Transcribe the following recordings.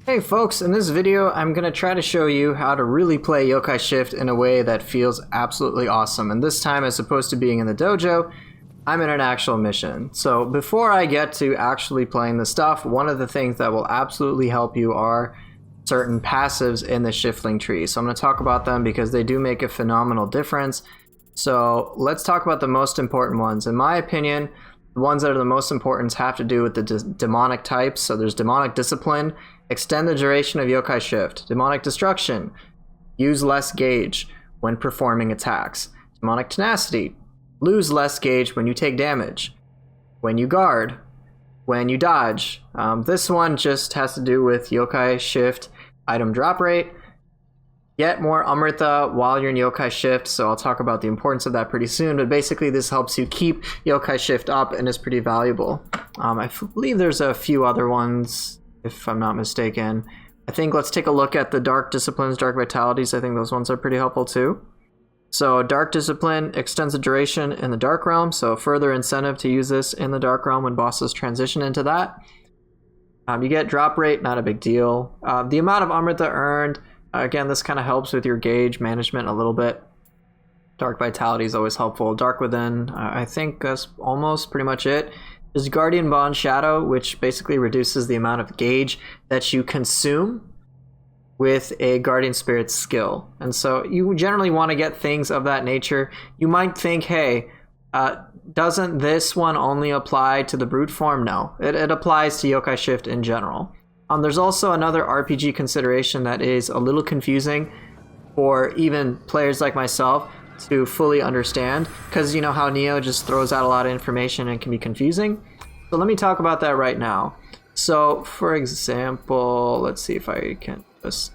Hey folks, in this video I'm going to try to show you how to really play Yokai Shift in a way that feels absolutely awesome. And this time, as opposed to being in the dojo, I'm in an actual mission. So before I get to actually playing the stuff, one of the things that will absolutely help you are certain passives in the Shiftling tree. So I'm going to talk about them because they do make a phenomenal difference. So let's talk about the most important ones. In my opinion, the ones that are the most important have to do with the demonic types. So there's Demonic Discipline, extend the duration of Yokai Shift. Demonic Destruction, use less gauge when performing attacks. Demonic Tenacity, lose less gauge when you take damage, when you guard, when you dodge. This one just has to do with Yokai Shift item drop rate. Get more Amrita while you're in Yokai Shift, so I'll talk about the importance of that pretty soon, but basically this helps you keep Yokai Shift up and is pretty valuable. I believe there's a few other ones, if I'm not mistaken. I think let's take a look at the Dark Disciplines, Dark Vitalities. I think those ones are pretty helpful too. So Dark Discipline extends the duration in the Dark Realm, so further incentive to use this in the Dark Realm when bosses transition into that. You get drop rate, not a big deal. The amount of Amrita earned, again, this kind of helps with your gauge management a little bit. Dark Vitality is always helpful. Dark Within, I think that's almost pretty much it. There's Guardian Bond Shadow, which basically reduces the amount of gauge that you consume with a Guardian Spirit skill. And so you generally want to get things of that nature. You might think, hey, doesn't this one only apply to the brute form? No, it applies to Yokai Shift in general. There's also another RPG consideration that is a little confusing for even players like myself to fully understand, because you know how Nioh just throws out a lot of information and can be confusing. So let me talk about that right now. So for example, let's see if I can do this.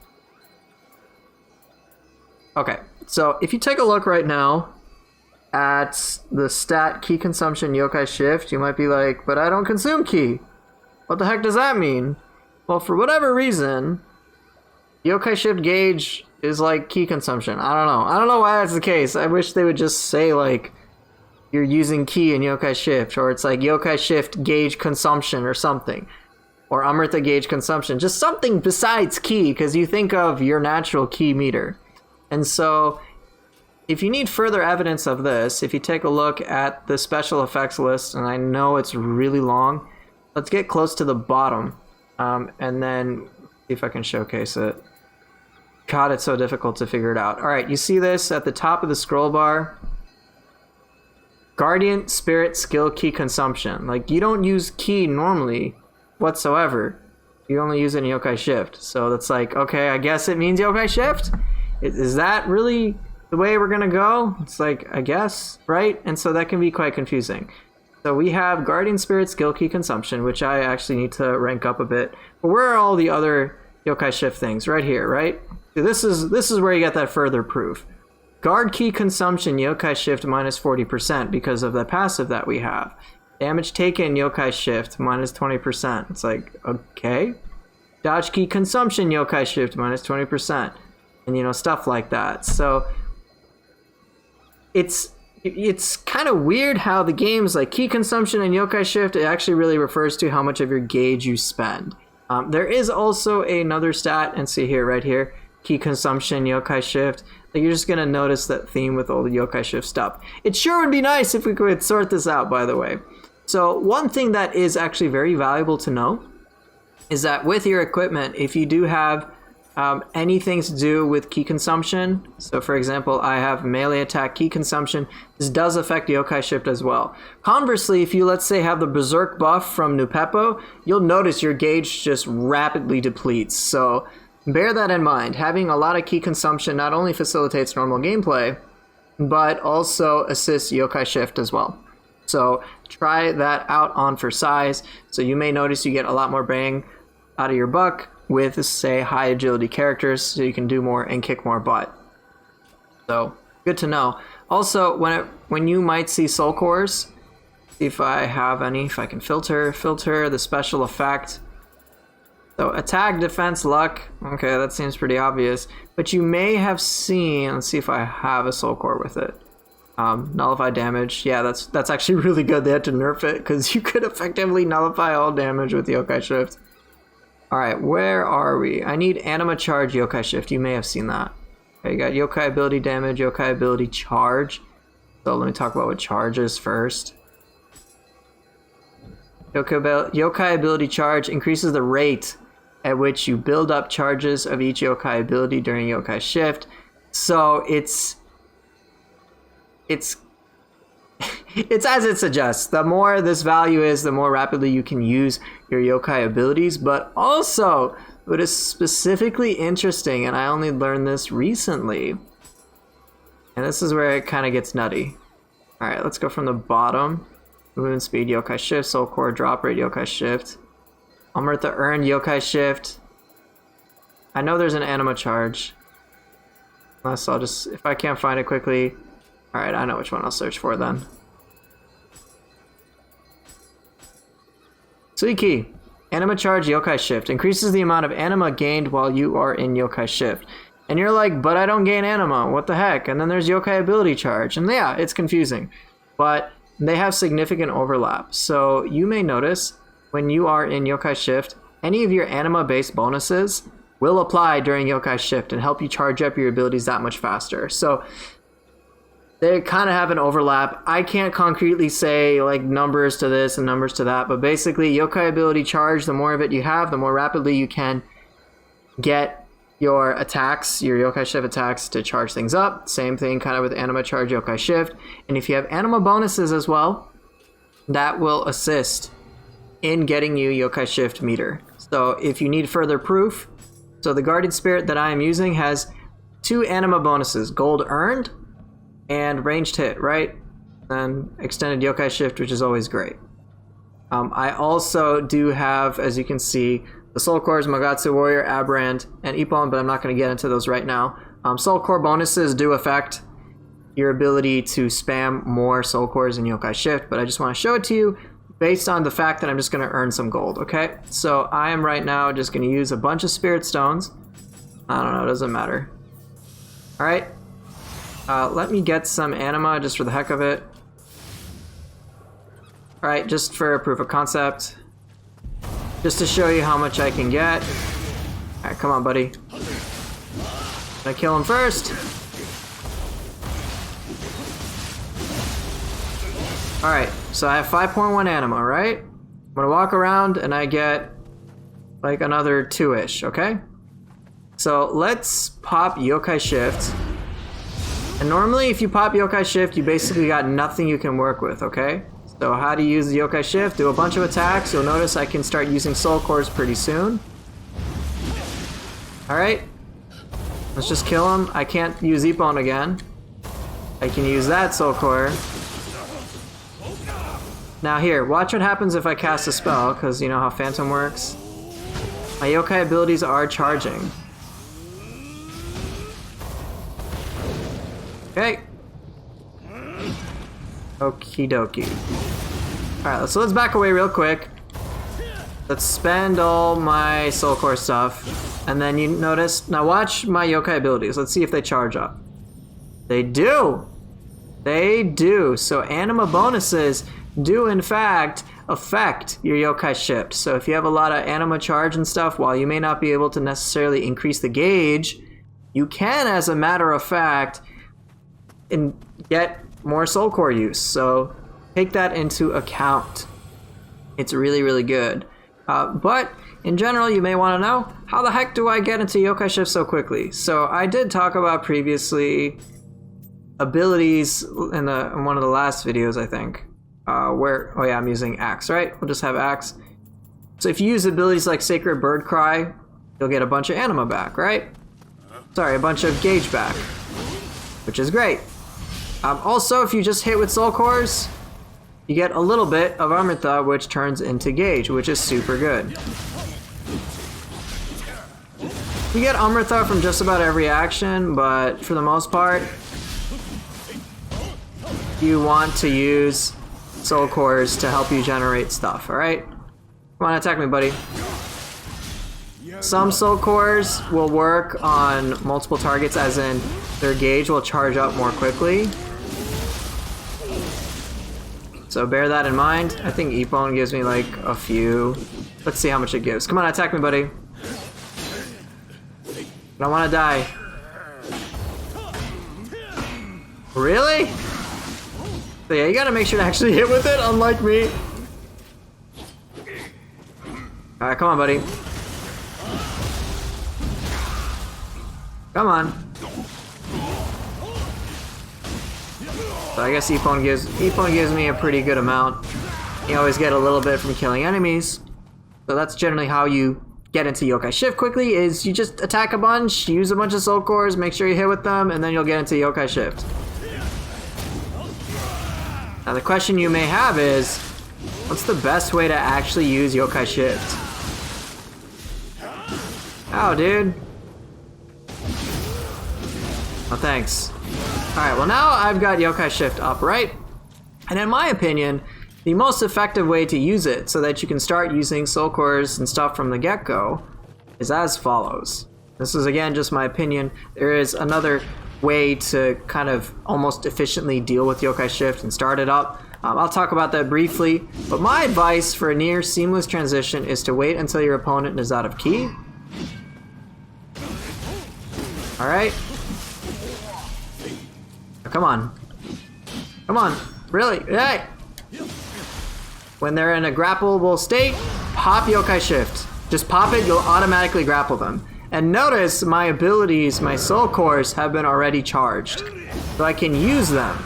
Okay, so if you take a look right now at the stat key consumption Yokai Shift, you might be like, but I don't consume key. What the heck does that mean? Well, for whatever reason, Yokai Shift gauge is like key consumption. I don't know why that's the case. I wish they would just say like you're using key in Yokai Shift, or it's like Yokai Shift gauge consumption or something, or Amrita gauge consumption, just something besides key, because you think of your natural key meter. And so if you need further evidence of this, if you take a look at the special effects list, and I know it's really long, let's get close to the bottom. And then see if I can showcase it. God, it's so difficult to figure it out. All right, you see this at the top of the scroll bar. Guardian Spirit skill key consumption. Like, you don't use key normally whatsoever. You only use it in Yokai Shift. So that's like, okay, I guess it means Yokai Shift? Is that really the way we're gonna go? It's like, I guess, right? And so that can be quite confusing. So we have Guardian Spirit skill key consumption, which I actually need to rank up a bit. But where are all the other Yokai Shift things? Right here, right? So this is where you get that further proof. Guard key consumption Yokai Shift minus 40% because of the passive that we have. Damage taken Yokai Shift minus 20%. It's like, okay. Dodge key consumption Yokai Shift minus 20%. And you know, stuff like that. So it's kind of weird how the games like key consumption and Yokai Shift, it actually really refers to how much of your gauge you spend. There is also another stat, and see here, right here, key consumption, Yokai Shift. Like, you're just going to notice that theme with all the Yokai Shift stuff. It sure would be nice if we could sort this out, by the way. So one thing that is actually very valuable to know is that with your equipment, if you do have anything to do with key consumption, so for example, I have melee attack key consumption, this does affect Yokai Shift as well. Conversely, if you, let's say, have the Berserk buff from Nupepo, you'll notice your gauge just rapidly depletes. So bear that in mind. Having a lot of key consumption not only facilitates normal gameplay, but also assists Yokai Shift as well. So try that out on for size. So you may notice you get a lot more bang out of your buck with, say, high agility characters, so you can do more and kick more butt. So good to know. Also, when you might see soul cores, see if I have any, if I can filter the special effect. So attack, defense, luck. Okay, that seems pretty obvious. But you may have seen, let's see if I have a soul core with it. Nullify damage. Yeah, that's actually really good. They had to nerf it because you could effectively nullify all damage with Yokai Shift. Alright, where are we? I need Anima Charge, Yokai Shift. You may have seen that. Okay, you got Yokai Ability Damage, Yokai Ability Charge. So let me talk about what Charge is first. Yokai Ability Charge increases the rate at which you build up charges of each Yokai ability during Yokai Shift. So it's as it suggests. The more this value is, the more rapidly you can use your yokai abilities. But also, what is specifically interesting, and I only learned this recently, and this is where it kind of gets nutty. Alright, let's go from the bottom. Movement speed, Yokai Shift. Soul Core, drop rate, Yokai Shift. Amrita earned, Yokai Shift. I know there's an Anima Charge. Unless I'll just, if I can't find it quickly. Alright, I know which one I'll search for then. Suiki. Anima Charge, Yokai Shift. Increases the amount of Anima gained while you are in Yokai Shift. And you're like, but I don't gain Anima, what the heck? And then there's Yokai Ability Charge. And yeah, it's confusing. But they have significant overlap. So you may notice when you are in Yokai Shift, any of your Anima-based bonuses will apply during Yokai Shift and help you charge up your abilities that much faster. So they kind of have an overlap. I can't concretely say like numbers to this and numbers to that, but basically Yokai Ability Charge, the more of it you have, the more rapidly you can get your attacks, your Yokai Shift attacks to charge things up. Same thing kind of with Anima Charge, Yokai Shift. And if you have Anima bonuses as well, that will assist in getting you Yokai Shift meter. So if you need further proof, so the Guardian Spirit that I am using has 2 Anima bonuses, Gold Earned and Ranged Hit, right? And Extended Yokai Shift, which is always great. I also do have, as you can see, the Soul Cores, Magatsu Warrior, Aberrant, and Ippon, but I'm not going to get into those right now. Soul Core bonuses do affect your ability to spam more Soul Cores in Yokai Shift, but I just want to show it to you based on the fact that I'm just going to earn some gold, okay? So I am right now just going to use a bunch of Spirit Stones. I don't know, it doesn't matter. Alright. Let me get some Anima just for the heck of it. Alright, just for proof of concept. Just to show you how much I can get. Alright, come on, buddy. Gonna kill him first. Alright, so I have 5.1 Anima, right? I'm gonna walk around and I get like another 2-ish, okay? So let's pop Yokai Shift. And normally if you pop Yokai Shift, you basically got nothing you can work with, okay? So how to use the Yokai Shift? Do a bunch of attacks. You'll notice I can start using Soul Cores pretty soon. Alright. Let's just kill him. I can't use Ippon again. I can use that Soul Core. Now here, watch what happens if I cast a spell, because you know how Phantom works. My Yokai abilities are charging. Okay. Okie dokie. Alright, so let's back away real quick. Let's spend all my Soul Core stuff. And then you notice, now watch my Yokai abilities. Let's see if they charge up. They do! They do. So Anima bonuses do in fact affect your Yokai Shift. So if you have a lot of Anima charge and stuff, while you may not be able to necessarily increase the gauge, you can, as a matter of fact, get more Soul Core use. So take that into account. It's really, really good. But in general, you may want to know, how the heck do I get into Yokai Shift so quickly? So I did talk about previously abilities in one of the last videos, I think. Oh yeah, I'm using Axe, right? We'll just have Axe. So if you use abilities like Sacred Bird Cry, you'll get a bunch of Anima back, right? Sorry, a bunch of Gauge back, which is great. Also, if you just hit with Soul Cores, you get a little bit of Amrita, which turns into Gauge, which is super good. You get Amrita from just about every action, but for the most part, you want to use Soul Cores to help you generate stuff, alright? Come on, attack me, buddy. Some Soul Cores will work on multiple targets, as in their gauge will charge up more quickly. So bear that in mind. I think Ippon gives me like a few. Let's see how much it gives. Come on, attack me, buddy. I don't want to die. Really? So yeah, you gotta make sure to actually hit with it, unlike me. Alright, come on, buddy. Come on. So I guess Ippon gives me a pretty good amount. You always get a little bit from killing enemies. So that's generally how you get into Yokai Shift quickly, is you just attack a bunch, use a bunch of soul cores, make sure you hit with them, and then you'll get into Yokai Shift. Now the question you may have is, what's the best way to actually use Yokai Shift? Oh, dude. Oh, thanks. Alright, well now I've got Yokai Shift up, right? And in my opinion, the most effective way to use it so that you can start using soul cores and stuff from the get-go is as follows. This is again just my opinion. There is another way to kind of almost efficiently deal with Yokai Shift and start it up. I'll talk about that briefly, but my advice for a near seamless transition is to wait until your opponent is out of ki. Alright. Come on. Come on. Really? Hey! When they're in a grappleable state, pop Yokai Shift. Just pop it, you'll automatically grapple them. And notice my abilities, my soul cores, have been already charged. So I can use them.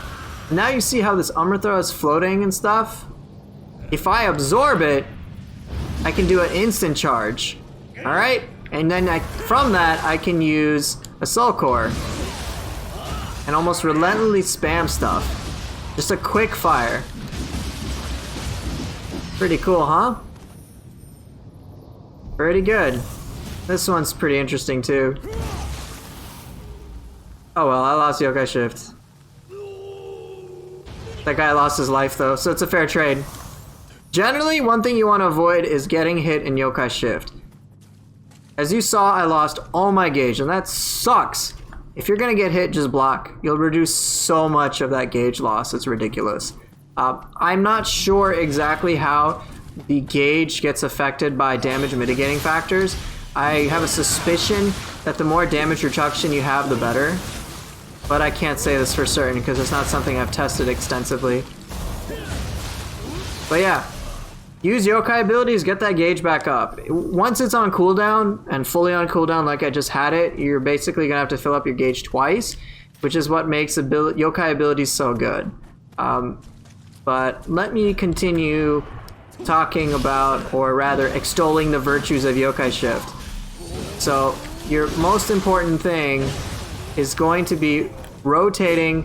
Now you see how this Amrita is floating and stuff? If I absorb it, I can do an instant charge. Alright? And then from that, I can use a soul core. And almost relentlessly spam stuff. Just a quick fire. Pretty cool, huh? Pretty good. This one's pretty interesting too. Oh well, I lost Yokai Shift. That guy lost his life though, so it's a fair trade. Generally, one thing you want to avoid is getting hit in Yokai Shift. As you saw, I lost all my gauge, and that sucks. If you're gonna get hit, just block. You'll reduce so much of that gauge loss, it's ridiculous. I'm not sure exactly how the gauge gets affected by damage mitigating factors. I have a suspicion that the more damage reduction you have, the better. But I can't say this for certain because it's not something I've tested extensively. But yeah, use yokai abilities, get that gauge back up. Once it's on cooldown, and fully on cooldown like I just had it, you're basically going to have to fill up your gauge twice, which is what makes yokai abilities so good. But let me continue talking about, or rather extolling the virtues of Yokai Shift. So your most important thing is going to be rotating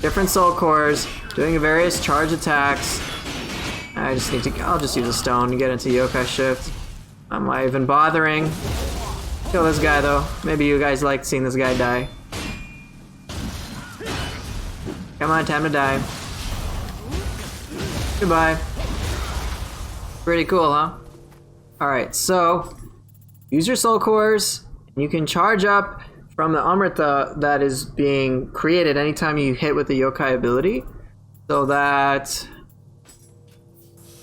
different soul cores, doing various charge attacks. I'll just use a stone to get into Yokai Shift. I'm not even bothering. Kill this guy though. Maybe you guys like seeing this guy die. Come on, time to die. Goodbye. Pretty cool, huh? Alright, so use your soul cores. You can charge up from the Amrita that is being created anytime you hit with the yokai ability, so that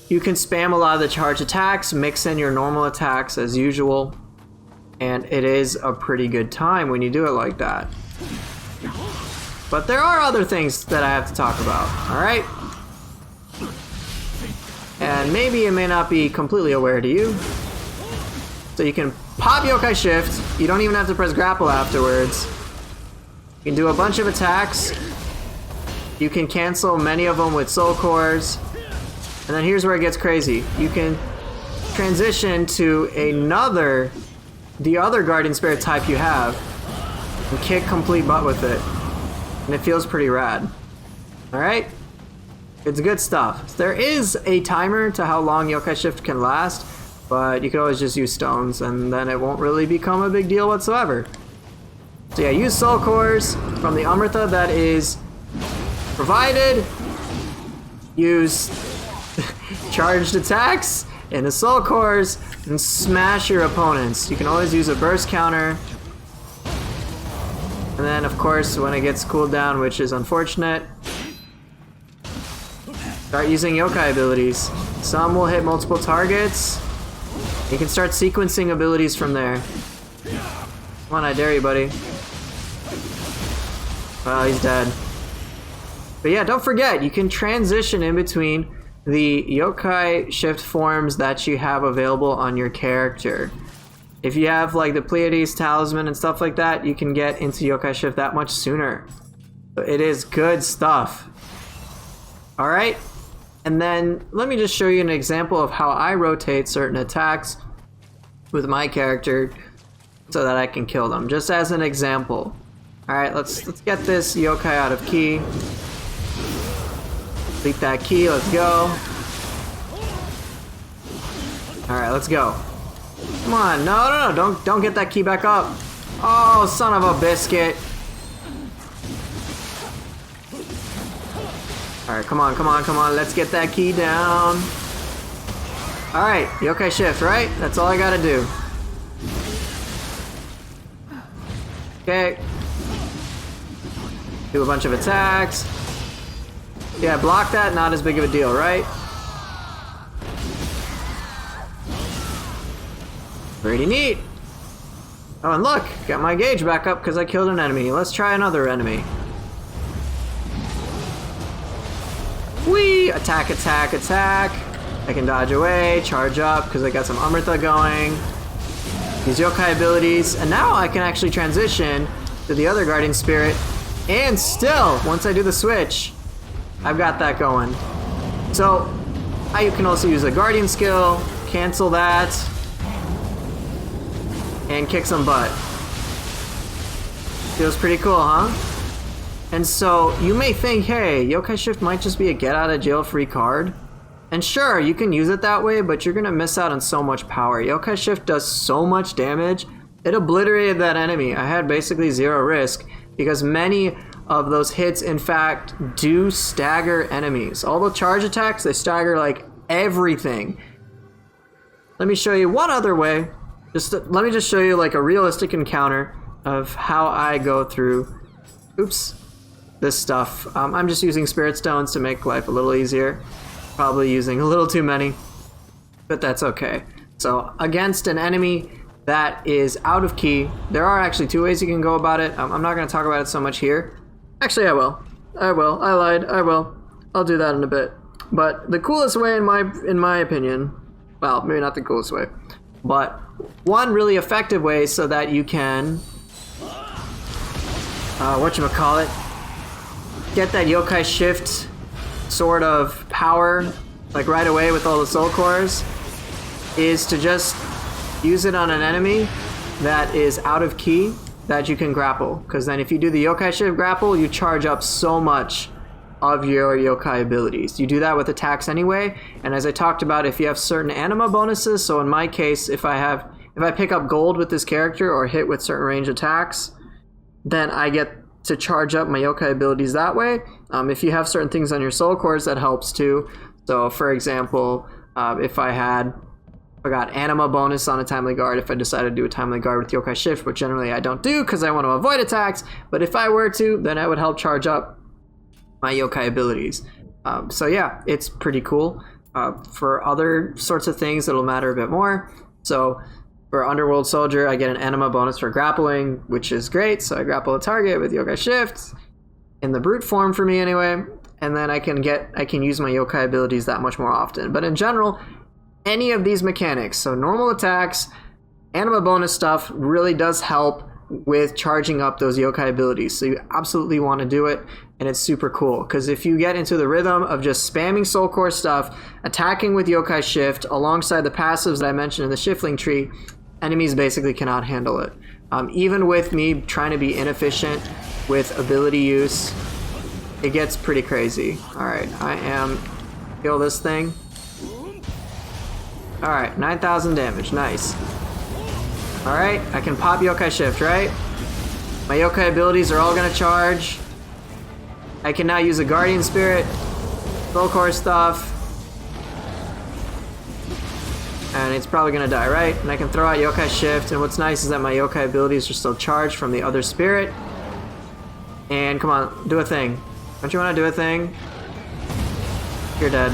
you can spam a lot of the charge attacks, mix in your normal attacks as usual, and it is a pretty good time when you do it like that. But there are other things that I have to talk about, alright? And maybe it may not be completely aware to you. So you can pop Yokai Shift, you don't even have to press grapple afterwards. You can do a bunch of attacks. You can cancel many of them with soul cores. And then here's where it gets crazy. You can transition to the other Guardian Spirit type you have, and kick complete butt with it. And it feels pretty rad. Alright? It's good stuff. There is a timer to how long Yokai Shift can last, but you can always just use stones and then it won't really become a big deal whatsoever. So yeah, use soul cores from the Amrita that is provided. Use charged attacks in the soul cores and smash your opponents. You can always use a burst counter. And then of course when it gets cooled down, which is unfortunate, start using yokai abilities. Some will hit multiple targets. You can start sequencing abilities from there. Come on, I dare you, buddy. Well, he's dead. But yeah, don't forget, you can transition in between the Yokai Shift forms that you have available on your character. If you have like the Pleiades talisman and stuff like that, you can get into Yokai Shift that much sooner. So it is good stuff. Alright, and then let me just show you an example of how I rotate certain attacks with my character so that I can kill them, just as an example. Alright, let's get this yokai out of key. Complete that key, let's go. Alright, let's go. Come on, no, don't get that key back up. Oh, son of a biscuit. Alright, come on, let's get that key down. Alright, Yokai Shift, right? That's all I gotta do. Okay. Do a bunch of attacks. Yeah, block that, not as big of a deal, right? Pretty neat. Oh, and look, got my gauge back up because I killed an enemy. Let's try another enemy. Whee! Attack, attack, attack. I can dodge away, charge up because I got some Amrita going. These yokai abilities, and now I can actually transition to the other guardian spirit. And still, once I do the switch, I've got that going. So, I can also use a guardian skill, cancel that, and kick some butt. Feels pretty cool, huh? And so, you may think, hey, Yokai Shift might just be a get-out-of-jail-free card. And sure, you can use it that way, but you're gonna miss out on so much power. Yokai Shift does so much damage, it obliterated that enemy. I had basically zero risk, because many of those hits, in fact, do stagger enemies. All the charge attacks, they stagger like everything. Let me show you one other way. Let me just show you like a realistic encounter of how I go through, this stuff. I'm just using Spirit Stones to make life a little easier. Probably using a little too many, but that's okay. So against an enemy that is out of key, there are actually two ways you can go about it. I'm not going to talk about it so much here. Actually, I will. I lied. I will. I'll do that in a bit. But the coolest way, in my opinion, well, maybe not the coolest way, but one really effective way so that you can, whatchamacallit, get that Yokai Shift sort of power, like right away with all the soul cores, is to just use it on an enemy that is out of key that you can grapple. Because then if you do the Yokai Shift grapple, you charge up so much of your yokai abilities. You do that with attacks anyway, and as I talked about, if you have certain anima bonuses, so in my case, if I pick up gold with this character or hit with certain range attacks, then I get to charge up my yokai abilities that way. If you have certain things on your soul cores, that helps too. So for example, if I got anima bonus on a timely guard, if I decided to do a timely guard with Yokai Shift, which generally I don't do because I want to avoid attacks, but if I were to, then I would help charge up my yokai abilities. So yeah, it's pretty cool. For other sorts of things, it'll matter a bit more. So for Underworld Soldier, I get an anima bonus for grappling, which is great. So I grapple a target with Yokai Shift, in the brute form for me anyway, and then I can use my yokai abilities that much more often. But in general, any of these mechanics, so normal attacks, anima bonus stuff, really does help with charging up those yokai abilities. So you absolutely want to do it, and it's super cool. Because if you get into the rhythm of just spamming soul core stuff, attacking with Yokai Shift, alongside the passives that I mentioned in the Shiftling tree, enemies basically cannot handle it. Even with me trying to be inefficient with ability use, it gets pretty crazy. Alright, kill this thing. Alright, 9,000 damage, nice. Alright, I can pop Yokai Shift, right? My yokai abilities are all gonna charge. I can now use a Guardian Spirit, Soul Core stuff, and it's probably gonna die, right? And I can throw out Yokai Shift, and what's nice is that my yokai abilities are still charged from the other spirit. And come on, do a thing. Don't you want to do a thing? You're dead.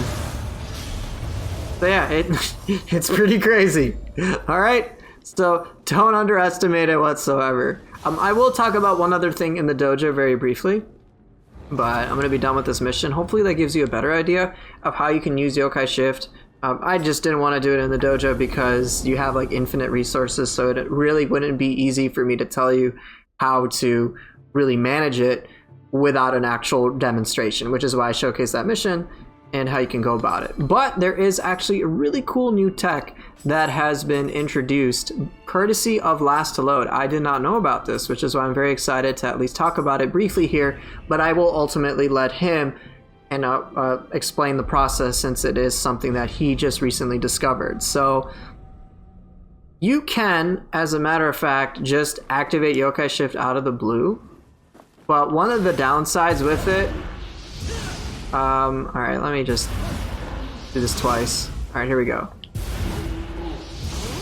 So yeah, it's pretty crazy. Alright, so Don't underestimate it whatsoever. I will talk about one other thing in the dojo very briefly, but I'm going to be done with this mission. Hopefully that gives you a better idea of how you can use Yokai Shift. I just didn't want to do it in the dojo because you have like infinite resources, so it really wouldn't be easy for me to tell you how to really manage it without an actual demonstration, which is why I showcased that mission and how you can go about it. But there is actually a really cool new tech that has been introduced courtesy of Last to Load. I did not know about this, which is why I'm very excited to at least talk about it briefly here, but I will ultimately let him and explain the process, since it is something that he just recently discovered. So you can, as a matter of fact, just activate Yokai Shift out of the blue, but one of the downsides with it, alright, let me just do this twice. Alright, here we go.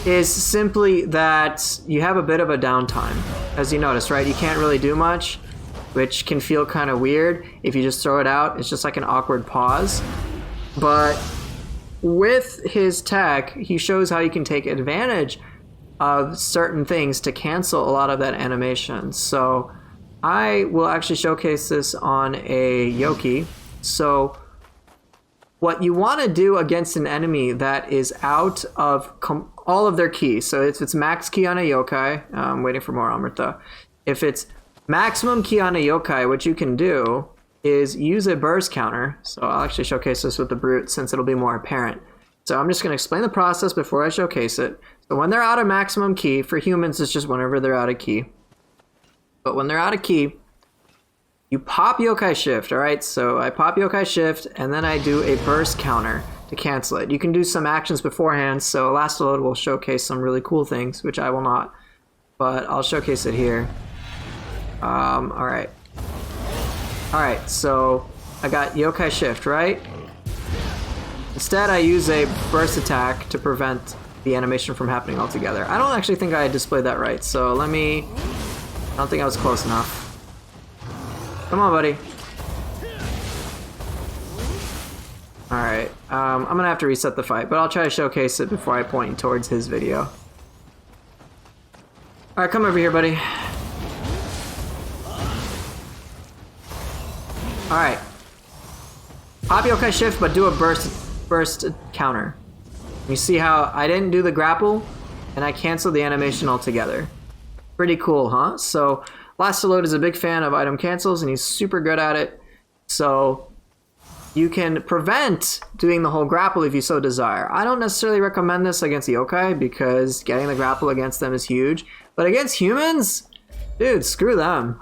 Is simply that you have a bit of a downtime. As you notice, right? You can't really do much, which can feel kind of weird. If you just throw it out, it's just like an awkward pause. But with his tech, he shows how you can take advantage of certain things to cancel a lot of that animation. So I will actually showcase this on a Yoki. So what you want to do against an enemy that is out of all of their keys, so if it's max key on a yokai, I'm waiting for more Amrita. If it's maximum key on a yokai, what you can do is use a burst counter. So I'll actually showcase this with the brute since it'll be more apparent. So I'm just going to explain the process before I showcase it. So when they're out of maximum key, for humans it's just whenever they're out of key. But when they're out of key, you pop Yokai Shift, alright? So I pop Yokai Shift and then I do a burst counter to cancel it. You can do some actions beforehand, so Last Load will showcase some really cool things, which I will not, but I'll showcase it here. Alright, so I got Yokai Shift, right? Instead I use a burst attack to prevent the animation from happening altogether. I don't actually think I displayed that right, so I don't think I was close enough. Come on, buddy. Alright, I'm gonna have to reset the fight, but I'll try to showcase it before I point towards his video. Alright, come over here, buddy. Alright. Pop Yokai Shift, but do a burst counter. You see how I didn't do the grapple, and I canceled the animation altogether. Pretty cool, huh? So Last to Load is a big fan of item cancels, and he's super good at it. So you can prevent doing the whole grapple if you so desire. I don't necessarily recommend this against yokai because getting the grapple against them is huge. But against humans, dude, screw them.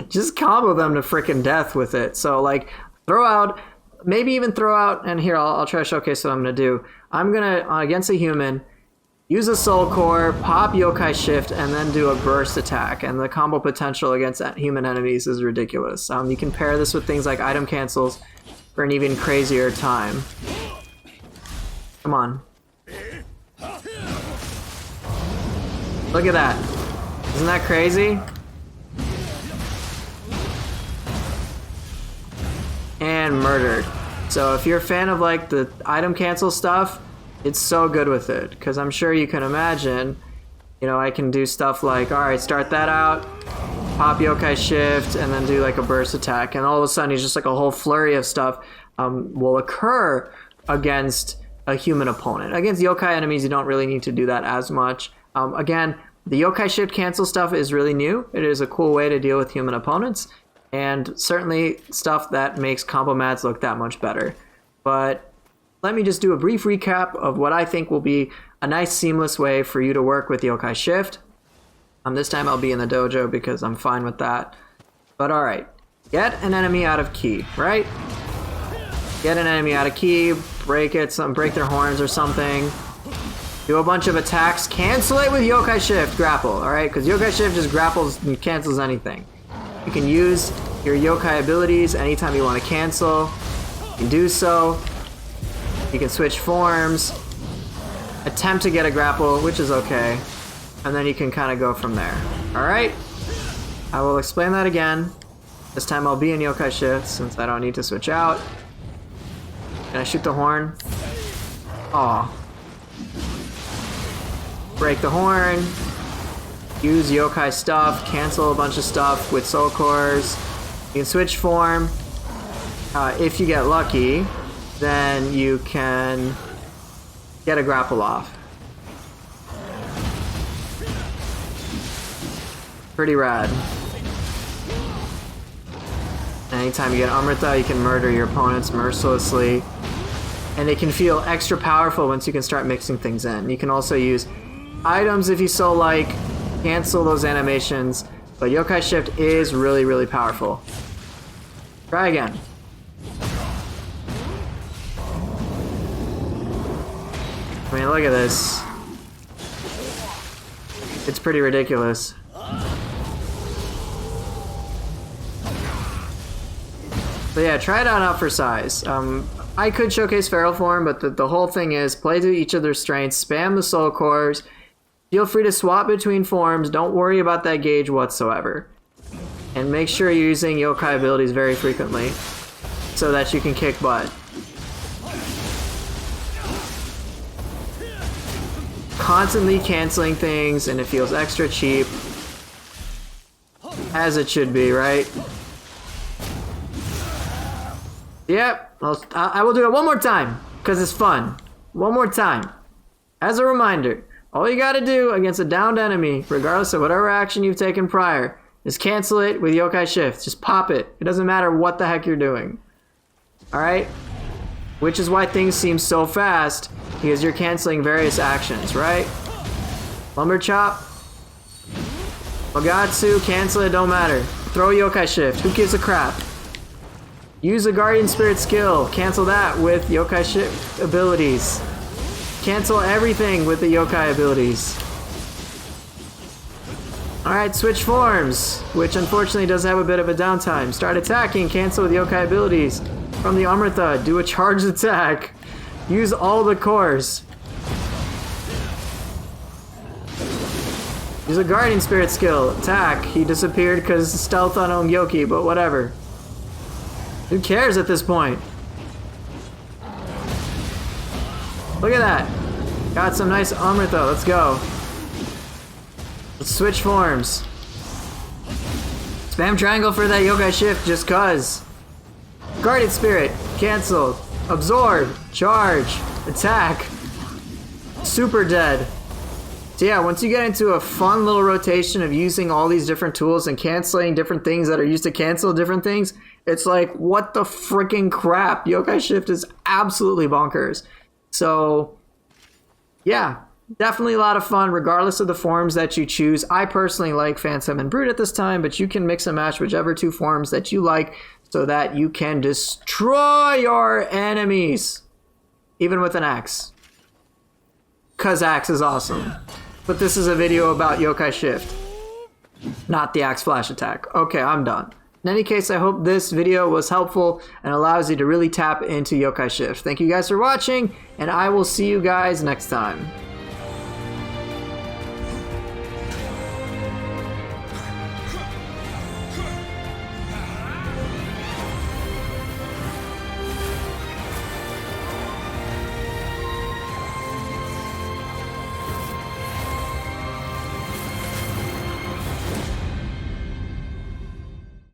Just combo them to frickin' death with it. So like throw out, maybe even throw out, and here I'll try to showcase what I'm gonna do. I'm gonna, against a human, use a soul core, pop Yokai Shift, and then do a burst attack. And the combo potential against human enemies is ridiculous. You can pair this with things like item cancels for an even crazier time. Come on. Look at that. Isn't that crazy? And murdered. So if you're a fan of like the item cancel stuff, it's so good with it, because I'm sure you can imagine, you know, I can do stuff like, alright, start that out, pop Yokai Shift, and then do like a burst attack, and all of a sudden he's just like a whole flurry of stuff will occur against a human opponent. Against yokai enemies, you don't really need to do that as much. Again, the Yokai Shift cancel stuff is really new. It is a cool way to deal with human opponents, and certainly stuff that makes combo mats look that much better. But let me just do a brief recap of what I think will be a nice seamless way for you to work with Yokai Shift. This time I'll be in the dojo because I'm fine with that. But alright, get an enemy out of key, right? Get an enemy out of key, break their horns or something. Do a bunch of attacks, cancel it with Yokai Shift, grapple, alright? Because Yokai Shift just grapples and cancels anything. You can use your yokai abilities anytime you want to cancel. You can do so. You can switch forms, attempt to get a grapple, which is okay, and then you can kind of go from there. Alright? I will explain that again. This time I'll be in Yokai Shift since I don't need to switch out. Can I shoot the horn? Aw. Break the horn. use yokai stuff, cancel a bunch of stuff with soul cores. You can switch form. If you get lucky, then you can get a grapple off. Pretty rad. Anytime you get Amrita, you can murder your opponents mercilessly. And they can feel extra powerful once you can start mixing things in. You can also use items if you so like, cancel those animations, but Yokai Shift is really, really powerful. Try again. I mean, look at this. It's pretty ridiculous. So yeah, try it out for size. I could showcase Feral Form, but the whole thing is play to each of their strengths, spam the soul cores, feel free to swap between forms, don't worry about that gauge whatsoever. And make sure you're using yokai abilities very frequently so that you can kick butt. Constantly canceling things and it feels extra cheap. As it should be, right? Yep, I will do it one more time, because it's fun. One more time. As a reminder, all you gotta do against a downed enemy, regardless of whatever action you've taken prior, is cancel it with Yokai Shift. Just pop it. It doesn't matter what the heck you're doing. Alright? Which is why things seem so fast, because you're canceling various actions, right? Lumber Chop. Ogatsu, cancel it, don't matter. Throw Yokai Shift. Who gives a crap? Use a Guardian Spirit skill. Cancel that with Yokai Shift abilities. Cancel everything with the Yokai abilities. Alright, switch forms, which unfortunately does have a bit of a downtime. Start attacking, cancel with Yokai abilities. From the Amrita, do a charged attack. Use all the cores. Use a Guardian Spirit skill. Attack. He disappeared because stealth on Ongyoki, but whatever. Who cares at this point? Look at that. Got some nice Amrita. Let's go. Let's switch forms. Spam triangle for that Yokai Shift just cuz. Guardian Spirit. Cancel. Absorb. Charge. Attack. Super dead. So yeah, once you get into a fun little rotation of using all these different tools and canceling different things that are used to cancel different things, it's like, what the freaking crap? Yokai Shift is absolutely bonkers. So, yeah, definitely a lot of fun regardless of the forms that you choose. I personally like Phantom and Brute at this time, but you can mix and match whichever two forms that you like so that you can destroy your enemies, even with an axe. 'Cause axe is awesome. But this is a video about Yokai Shift, not the axe flash attack. Okay, I'm done. In any case, I hope this video was helpful and allows you to really tap into Yokai Shift. Thank you guys for watching, and I will see you guys next time.